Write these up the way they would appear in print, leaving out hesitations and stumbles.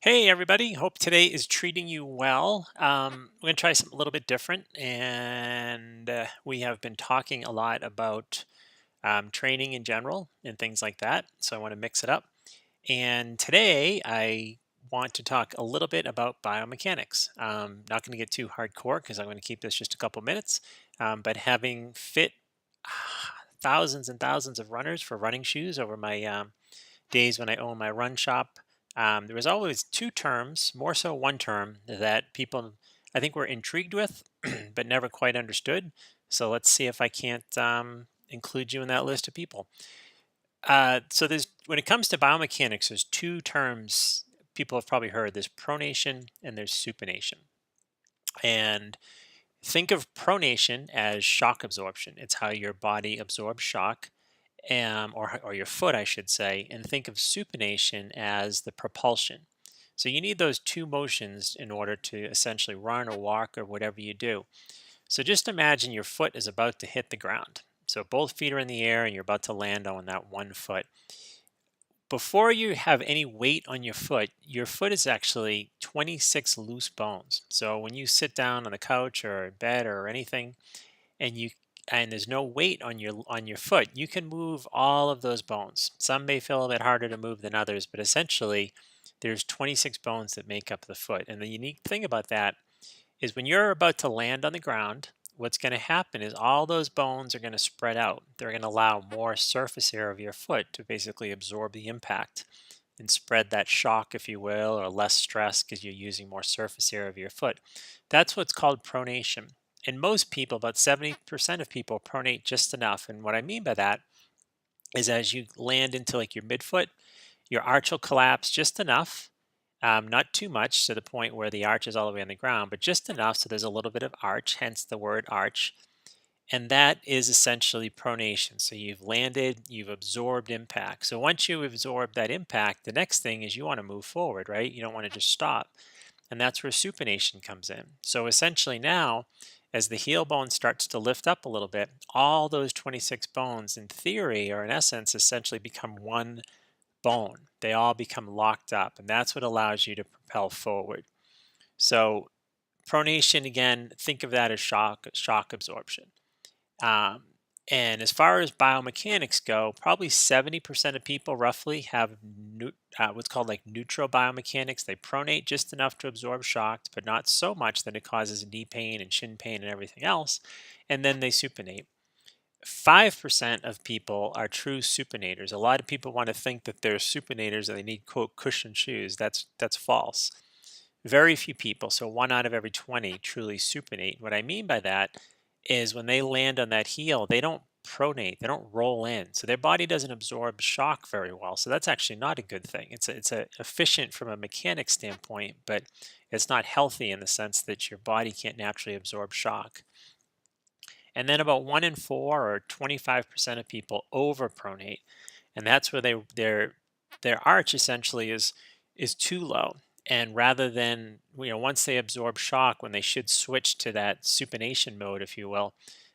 Hey everybody, hope today is treating you well. We're going to try something a little bit different, and we have been talking a lot about training in general and things like that. So I want to mix it up. And today I want to talk a little bit about biomechanics. Not going to get too hardcore because I'm going to keep this just a couple minutes. But having fit thousands and thousands of runners for running shoes over my days when I owned my run shop, there was always two terms, more so one term, that people I think were intrigued with, but never quite understood. So let's see if I can't include you in that list of people. So there's when it comes to biomechanics, there's two terms people have probably heard. There's pronation and there's supination. And think of pronation as shock absorption. It's how your body absorbs shock, or your foot, I should say, and think of supination as the propulsion. So you need those two motions in order to essentially run or walk or whatever you do. So just imagine your foot is about to hit the ground. So both feet are in the air and you're about to land on that one foot. Before you have any weight on your foot is actually 26 loose bones. So when you sit down on the couch or in bed or anything, and there's no weight on your foot, you can move all of those bones. Some may feel a bit harder to move than others, but essentially there's 26 bones that make up the foot. And the unique thing about that is when you're about to land on the ground, what's going to happen is all those bones are going to spread out. They're going to allow more surface area of your foot to basically absorb the impact and spread that shock, if you will, or less stress because you're using more surface area of your foot. That's what's called pronation. And most people, about 70% of people, pronate just enough. And what I mean by that is as you land into like your midfoot, your arch will collapse just enough, not too much to the point where the arch is all the way on the ground, but just enough so there's a little bit of arch, hence the word arch. And that is essentially pronation. So you've landed, you've absorbed impact. So once you absorb that impact, the next thing is you want to move forward, right? You don't want to just stop. And that's where supination comes in. So essentially now, as the heel bone starts to lift up a little bit, all those 26 bones in theory or in essence essentially become one bone. They all become locked up, and that's what allows you to propel forward. So pronation, again, think of that as shock absorption. Um, and as far as biomechanics go, probably 70% of people roughly have what's called like neutral biomechanics. They pronate just enough to absorb shocks, but not so much that it causes knee pain and shin pain and everything else. And then they supinate. 5% of people are true supinators. A lot of people want to think that they're supinators and they need quote cushion shoes. That's false. Very few people, so 1 out of every 20, truly supinate. What I mean by that is when they land on that heel, they don't pronate, they don't roll in. So their body doesn't absorb shock very well. So that's actually not a good thing. It's efficient from a mechanic standpoint, but it's not healthy in the sense that your body can't naturally absorb shock. And then about 1 in 4 or 25% of people overpronate, and that's where their arch essentially is too low. And rather than once they absorb shock, when they should switch to that supination mode, if you will,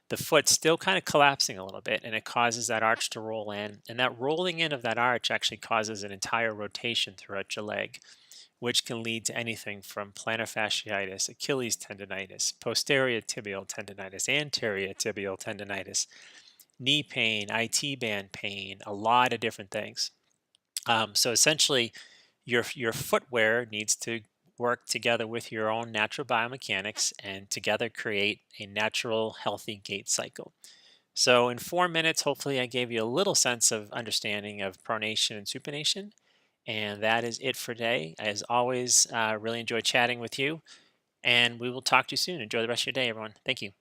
the foot's still kind of collapsing a little bit, and it causes that arch to roll in. And that rolling in of that arch actually causes an entire rotation throughout your leg, which can lead to anything from plantar fasciitis, Achilles tendonitis, posterior tibial tendonitis, anterior tibial tendonitis, knee pain, IT band pain, a lot of different things. So essentially, your footwear needs to work together with your own natural biomechanics and together create a natural, healthy gait cycle. So in 4 minutes, hopefully I gave you a little sense of understanding of pronation and supination. And that is it for today. As always, really enjoy chatting with you. And we will talk to you soon. Enjoy the rest of your day, everyone. Thank you.